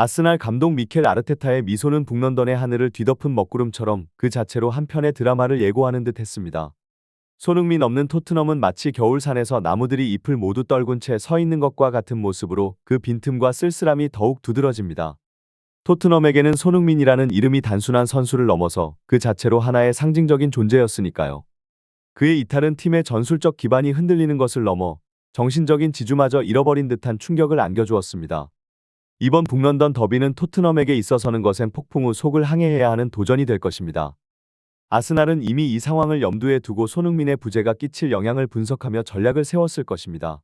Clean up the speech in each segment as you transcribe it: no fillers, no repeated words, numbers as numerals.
아스날 감독 미켈 아르테타의 미소는 북런던의 하늘을 뒤덮은 먹구름처럼 그 자체로 한 편의 드라마를 예고하는 듯 했습니다. 손흥민 없는 토트넘은 마치 겨울산에서 나무들이 잎을 모두 떨군 채 서 있는 것과 같은 모습으로 그 빈틈과 쓸쓸함이 더욱 두드러집니다. 토트넘에게는 손흥민이라는 이름이 단순한 선수를 넘어서 그 자체로 하나의 상징적인 존재였으니까요. 그의 이탈은 팀의 전술적 기반이 흔들리는 것을 넘어 정신적인 지주마저 잃어버린 듯한 충격을 안겨주었습니다. 이번 북런던 더비는 토트넘에게 있어서는 거센 폭풍 후 속을 항해해야 하는 도전이 될 것입니다. 아스날은 이미 이 상황을 염두에 두고 손흥민의 부재가 끼칠 영향을 분석하며 전략을 세웠을 것입니다.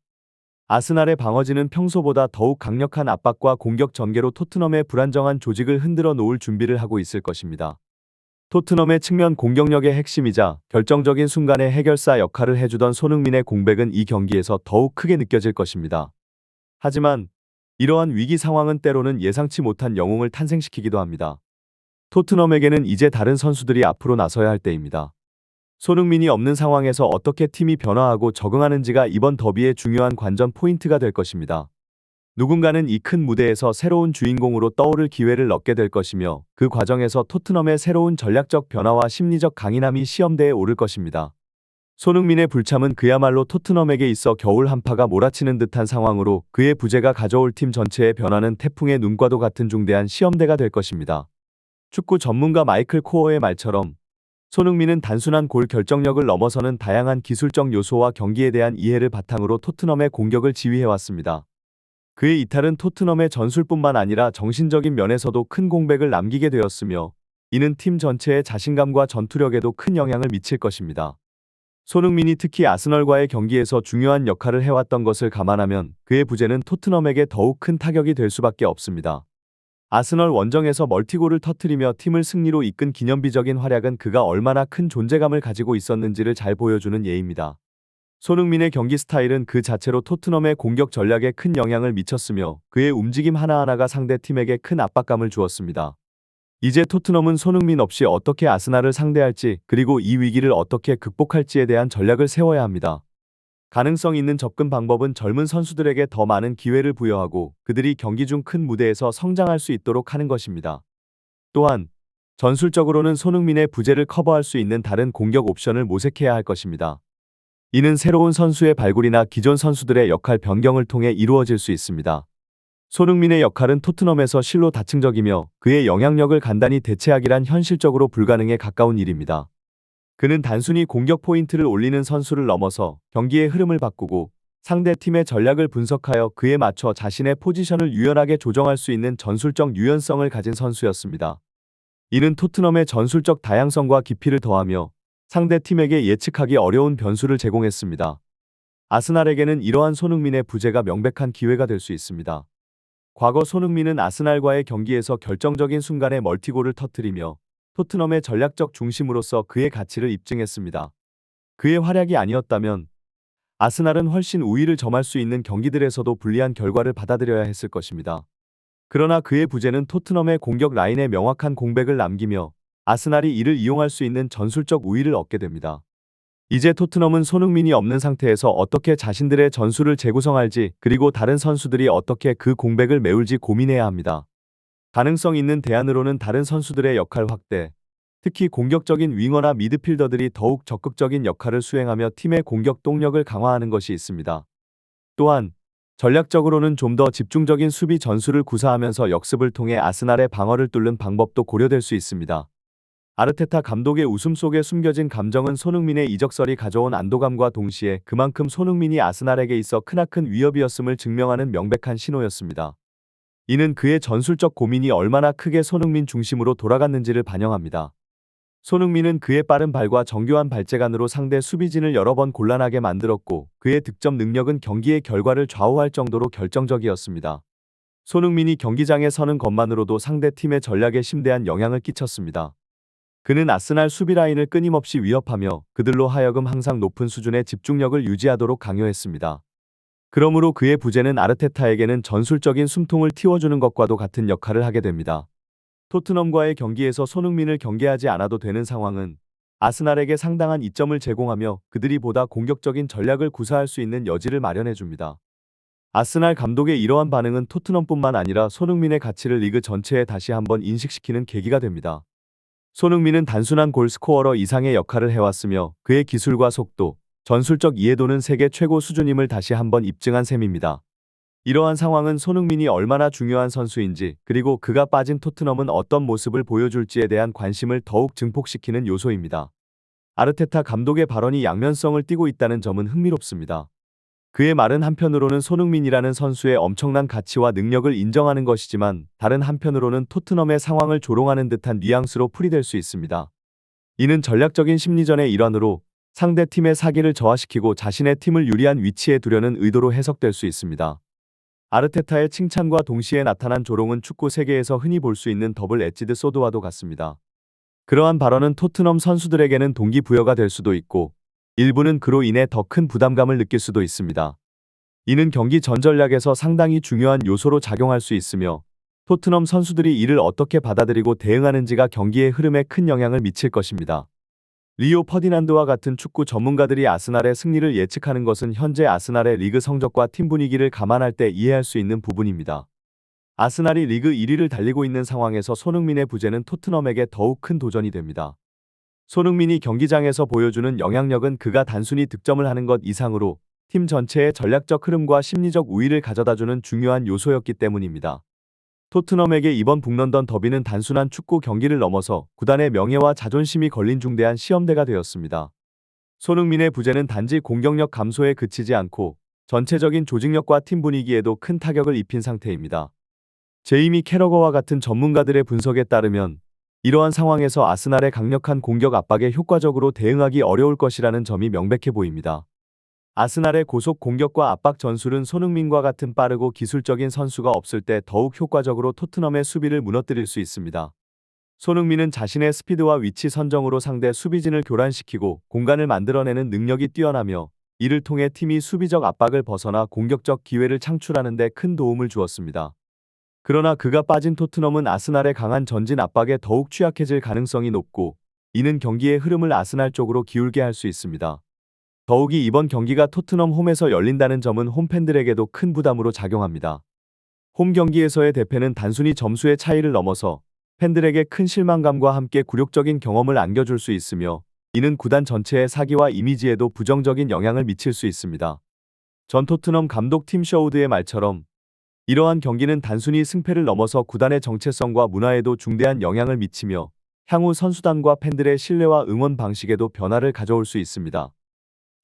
아스날의 방어진은 평소보다 더욱 강력한 압박과 공격 전개로 토트넘의 불안정한 조직을 흔들어 놓을 준비를 하고 있을 것입니다. 토트넘의 측면 공격력의 핵심이자 결정적인 순간의 해결사 역할을 해주던 손흥민의 공백은 이 경기에서 더욱 크게 느껴질 것입니다. 하지만 이러한 위기 상황은 때로는 예상치 못한 영웅을 탄생시키기도 합니다. 토트넘에게는 이제 다른 선수들이 앞으로 나서야 할 때입니다. 손흥민이 없는 상황에서 어떻게 팀이 변화하고 적응하는지가 이번 더비의 중요한 관전 포인트가 될 것입니다. 누군가는 이 큰 무대에서 새로운 주인공으로 떠오를 기회를 얻게 될 것이며 그 과정에서 토트넘의 새로운 전략적 변화와 심리적 강인함이 시험대에 오를 것입니다. 손흥민의 불참은 그야말로 토트넘에게 있어 겨울 한파가 몰아치는 듯한 상황으로 그의 부재가 가져올 팀 전체의 변화는 태풍의 눈과도 같은 중대한 시험대가 될 것입니다. 축구 전문가 마이클 코어의 말처럼 손흥민은 단순한 골 결정력을 넘어서는 다양한 기술적 요소와 경기에 대한 이해를 바탕으로 토트넘의 공격을 지휘해왔습니다. 그의 이탈은 토트넘의 전술뿐만 아니라 정신적인 면에서도 큰 공백을 남기게 되었으며 이는 팀 전체의 자신감과 전투력에도 큰 영향을 미칠 것입니다. 손흥민이 특히 아스널과의 경기에서 중요한 역할을 해왔던 것을 감안하면 그의 부재는 토트넘에게 더욱 큰 타격이 될 수밖에 없습니다. 아스널 원정에서 멀티골을 터뜨리며 팀을 승리로 이끈 기념비적인 활약은 그가 얼마나 큰 존재감을 가지고 있었는지를 잘 보여주는 예입니다. 손흥민의 경기 스타일은 그 자체로 토트넘의 공격 전략에 큰 영향을 미쳤으며 그의 움직임 하나하나가 상대 팀에게 큰 압박감을 주었습니다. 이제 토트넘은 손흥민 없이 어떻게 아스날을 상대할지 그리고 이 위기를 어떻게 극복할지에 대한 전략을 세워야 합니다. 가능성 있는 접근 방법은 젊은 선수들에게 더 많은 기회를 부여하고 그들이 경기 중 큰 무대에서 성장할 수 있도록 하는 것입니다. 또한 전술적으로는 손흥민의 부재를 커버할 수 있는 다른 공격 옵션을 모색해야 할 것입니다. 이는 새로운 선수의 발굴이나 기존 선수들의 역할 변경을 통해 이루어질 수 있습니다. 손흥민의 역할은 토트넘에서 실로 다층적이며 그의 영향력을 간단히 대체하기란 현실적으로 불가능에 가까운 일입니다. 그는 단순히 공격 포인트를 올리는 선수를 넘어서 경기의 흐름을 바꾸고 상대 팀의 전략을 분석하여 그에 맞춰 자신의 포지션을 유연하게 조정할 수 있는 전술적 유연성을 가진 선수였습니다. 이는 토트넘의 전술적 다양성과 깊이를 더하며 상대 팀에게 예측하기 어려운 변수를 제공했습니다. 아스날에게는 이러한 손흥민의 부재가 명백한 기회가 될 수 있습니다. 과거 손흥민은 아스날과의 경기에서 결정적인 순간에 멀티골을 터뜨리며 토트넘의 전략적 중심으로서 그의 가치를 입증했습니다. 그의 활약이 아니었다면 아스날은 훨씬 우위를 점할 수 있는 경기들에서도 불리한 결과를 받아들여야 했을 것입니다. 그러나 그의 부재는 토트넘의 공격 라인에 명확한 공백을 남기며 아스날이 이를 이용할 수 있는 전술적 우위를 얻게 됩니다. 이제 토트넘은 손흥민이 없는 상태에서 어떻게 자신들의 전술을 재구성할지 그리고 다른 선수들이 어떻게 그 공백을 메울지 고민해야 합니다. 가능성 있는 대안으로는 다른 선수들의 역할 확대, 특히 공격적인 윙어나 미드필더들이 더욱 적극적인 역할을 수행하며 팀의 공격 동력을 강화하는 것이 있습니다. 또한 전략적으로는 좀 더 집중적인 수비 전술을 구사하면서 역습을 통해 아스날의 방어를 뚫는 방법도 고려될 수 있습니다. 아르테타 감독의 웃음 속에 숨겨진 감정은 손흥민의 이적설이 가져온 안도감과 동시에 그만큼 손흥민이 아스날에게 있어 크나큰 위협이었음을 증명하는 명백한 신호였습니다. 이는 그의 전술적 고민이 얼마나 크게 손흥민 중심으로 돌아갔는지를 반영합니다. 손흥민은 그의 빠른 발과 정교한 발재간으로 상대 수비진을 여러 번 곤란하게 만들었고 그의 득점 능력은 경기의 결과를 좌우할 정도로 결정적이었습니다. 손흥민이 경기장에 서는 것만으로도 상대 팀의 전략에 심대한 영향을 끼쳤습니다. 그는 아스날 수비 라인을 끊임없이 위협하며 그들로 하여금 항상 높은 수준의 집중력을 유지하도록 강요했습니다. 그러므로 그의 부재는 아르테타에게는 전술적인 숨통을 틔워주는 것과도 같은 역할을 하게 됩니다. 토트넘과의 경기에서 손흥민을 경계하지 않아도 되는 상황은 아스날에게 상당한 이점을 제공하며 그들이 보다 공격적인 전략을 구사할 수 있는 여지를 마련해줍니다. 아스날 감독의 이러한 반응은 토트넘뿐만 아니라 손흥민의 가치를 리그 전체에 다시 한번 인식시키는 계기가 됩니다. 손흥민은 단순한 골스코어러 이상의 역할을 해왔으며 그의 기술과 속도, 전술적 이해도는 세계 최고 수준임을 다시 한번 입증한 셈입니다. 이러한 상황은 손흥민이 얼마나 중요한 선수인지 그리고 그가 빠진 토트넘은 어떤 모습을 보여줄지에 대한 관심을 더욱 증폭시키는 요소입니다. 아르테타 감독의 발언이 양면성을 띠고 있다는 점은 흥미롭습니다. 그의 말은 한편으로는 손흥민이라는 선수의 엄청난 가치와 능력을 인정하는 것이지만 다른 한편으로는 토트넘의 상황을 조롱하는 듯한 뉘앙스로 풀이될 수 있습니다. 이는 전략적인 심리전의 일환으로 상대 팀의 사기를 저하시키고 자신의 팀을 유리한 위치에 두려는 의도로 해석될 수 있습니다. 아르테타의 칭찬과 동시에 나타난 조롱은 축구 세계에서 흔히 볼 수 있는 더블 엣지드 소드와도 같습니다. 그러한 발언은 토트넘 선수들에게는 동기부여가 될 수도 있고 일부는 그로 인해 더 큰 부담감을 느낄 수도 있습니다. 이는 경기 전 전략에서 상당히 중요한 요소로 작용할 수 있으며 토트넘 선수들이 이를 어떻게 받아들이고 대응하는지가 경기의 흐름에 큰 영향을 미칠 것입니다. 리오 퍼디난드와 같은 축구 전문가들이 아스날의 승리를 예측하는 것은 현재 아스날의 리그 성적과 팀 분위기를 감안할 때 이해할 수 있는 부분입니다. 아스날이 리그 1위를 달리고 있는 상황에서 손흥민의 부재는 토트넘에게 더욱 큰 도전이 됩니다. 손흥민이 경기장에서 보여주는 영향력은 그가 단순히 득점을 하는 것 이상으로 팀 전체의 전략적 흐름과 심리적 우위를 가져다주는 중요한 요소였기 때문입니다. 토트넘에게 이번 북런던 더비는 단순한 축구 경기를 넘어서 구단의 명예와 자존심이 걸린 중대한 시험대가 되었습니다. 손흥민의 부재는 단지 공격력 감소에 그치지 않고 전체적인 조직력과 팀 분위기에도 큰 타격을 입힌 상태입니다. 제이미 캐러거와 같은 전문가들의 분석에 따르면 이러한 상황에서 아스날의 강력한 공격 압박에 효과적으로 대응하기 어려울 것이라는 점이 명백해 보입니다. 아스날의 고속 공격과 압박 전술은 손흥민과 같은 빠르고 기술적인 선수가 없을 때 더욱 효과적으로 토트넘의 수비를 무너뜨릴 수 있습니다. 손흥민은 자신의 스피드와 위치 선정으로 상대 수비진을 교란시키고 공간을 만들어내는 능력이 뛰어나며 이를 통해 팀이 수비적 압박을 벗어나 공격적 기회를 창출하는 데 큰 도움을 주었습니다. 그러나 그가 빠진 토트넘은 아스날의 강한 전진 압박에 더욱 취약해질 가능성이 높고 이는 경기의 흐름을 아스날 쪽으로 기울게 할 수 있습니다. 더욱이 이번 경기가 토트넘 홈에서 열린다는 점은 홈팬들에게도 큰 부담으로 작용합니다. 홈 경기에서의 대패는 단순히 점수의 차이를 넘어서 팬들에게 큰 실망감과 함께 굴욕적인 경험을 안겨줄 수 있으며 이는 구단 전체의 사기와 이미지에도 부정적인 영향을 미칠 수 있습니다. 전 토트넘 감독 팀 셔우드의 말처럼 이러한 경기는 단순히 승패를 넘어서 구단의 정체성과 문화에도 중대한 영향을 미치며 향후 선수단과 팬들의 신뢰와 응원 방식에도 변화를 가져올 수 있습니다.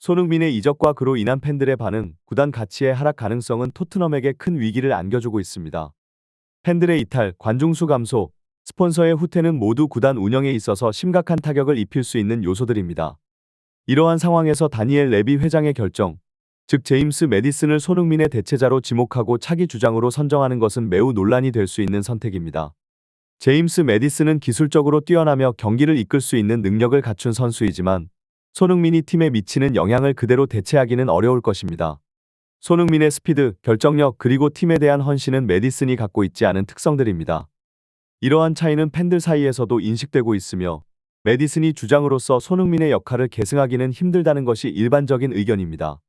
손흥민의 이적과 그로 인한 팬들의 반응, 구단 가치의 하락 가능성은 토트넘에게 큰 위기를 안겨주고 있습니다. 팬들의 이탈, 관중수 감소, 스폰서의 후퇴는 모두 구단 운영에 있어서 심각한 타격을 입힐 수 있는 요소들입니다. 이러한 상황에서 다니엘 레비 회장의 결정, 즉 제임스 매디슨을 손흥민의 대체자로 지목하고 차기 주장으로 선정하는 것은 매우 논란이 될 수 있는 선택입니다. 제임스 매디슨은 기술적으로 뛰어나며 경기를 이끌 수 있는 능력을 갖춘 선수이지만 손흥민이 팀에 미치는 영향을 그대로 대체하기는 어려울 것입니다. 손흥민의 스피드, 결정력 그리고 팀에 대한 헌신은 매디슨이 갖고 있지 않은 특성들입니다. 이러한 차이는 팬들 사이에서도 인식되고 있으며 매디슨이 주장으로서 손흥민의 역할을 계승하기는 힘들다는 것이 일반적인 의견입니다.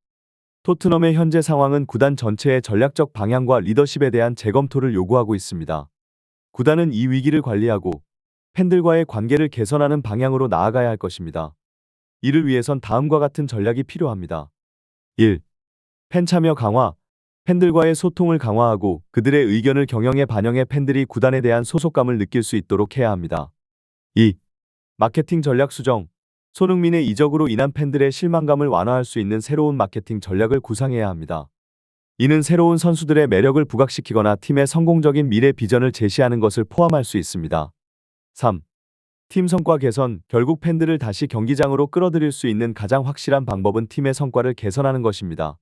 토트넘의 현재 상황은 구단 전체의 전략적 방향과 리더십에 대한 재검토를 요구하고 있습니다. 구단은 이 위기를 관리하고 팬들과의 관계를 개선하는 방향으로 나아가야 할 것입니다. 이를 위해선 다음과 같은 전략이 필요합니다. 1. 팬 참여 강화. 팬들과의 소통을 강화하고 그들의 의견을 경영에 반영해 팬들이 구단에 대한 소속감을 느낄 수 있도록 해야 합니다. 2. 마케팅 전략 수정. 손흥민의 이적으로 인한 팬들의 실망감을 완화할 수 있는 새로운 마케팅 전략을 구상해야 합니다. 이는 새로운 선수들의 매력을 부각시키거나 팀의 성공적인 미래 비전을 제시하는 것을 포함할 수 있습니다. 3. 팀 성과 개선. 결국 팬들을 다시 경기장으로 끌어들일 수 있는 가장 확실한 방법은 팀의 성과를 개선하는 것입니다.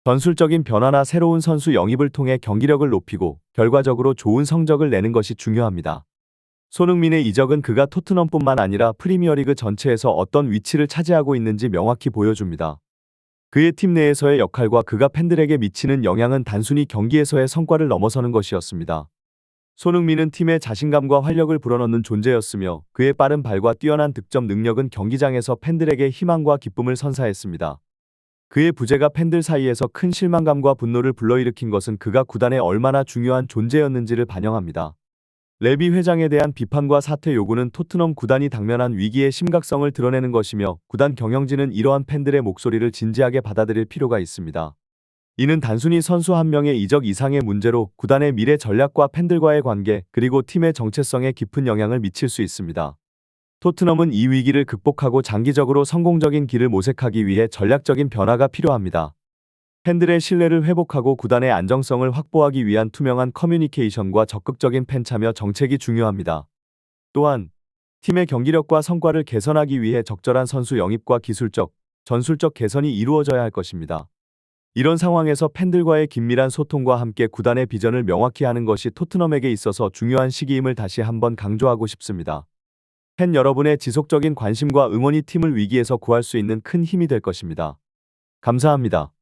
전술적인 변화나 새로운 선수 영입을 통해 경기력을 높이고 결과적으로 좋은 성적을 내는 것이 중요합니다. 손흥민의 이적은 그가 토트넘뿐만 아니라 프리미어리그 전체에서 어떤 위치를 차지하고 있는지 명확히 보여줍니다. 그의 팀 내에서의 역할과 그가 팬들에게 미치는 영향은 단순히 경기에서의 성과를 넘어서는 것이었습니다. 손흥민은 팀의 자신감과 활력을 불어넣는 존재였으며 그의 빠른 발과 뛰어난 득점 능력은 경기장에서 팬들에게 희망과 기쁨을 선사했습니다. 그의 부재가 팬들 사이에서 큰 실망감과 분노를 불러일으킨 것은 그가 구단에 얼마나 중요한 존재였는지를 반영합니다. 레비 회장에 대한 비판과 사퇴 요구는 토트넘 구단이 당면한 위기의 심각성을 드러내는 것이며 구단 경영진은 이러한 팬들의 목소리를 진지하게 받아들일 필요가 있습니다. 이는 단순히 선수 한 명의 이적 이상의 문제로 구단의 미래 전략과 팬들과의 관계 그리고 팀의 정체성에 깊은 영향을 미칠 수 있습니다. 토트넘은 이 위기를 극복하고 장기적으로 성공적인 길을 모색하기 위해 전략적인 변화가 필요합니다. 팬들의 신뢰를 회복하고 구단의 안정성을 확보하기 위한 투명한 커뮤니케이션과 적극적인 팬 참여 정책이 중요합니다. 또한 팀의 경기력과 성과를 개선하기 위해 적절한 선수 영입과 기술적, 전술적 개선이 이루어져야 할 것입니다. 이런 상황에서 팬들과의 긴밀한 소통과 함께 구단의 비전을 명확히 하는 것이 토트넘에게 있어서 중요한 시기임을 다시 한번 강조하고 싶습니다. 팬 여러분의 지속적인 관심과 응원이 팀을 위기에서 구할 수 있는 큰 힘이 될 것입니다. 감사합니다.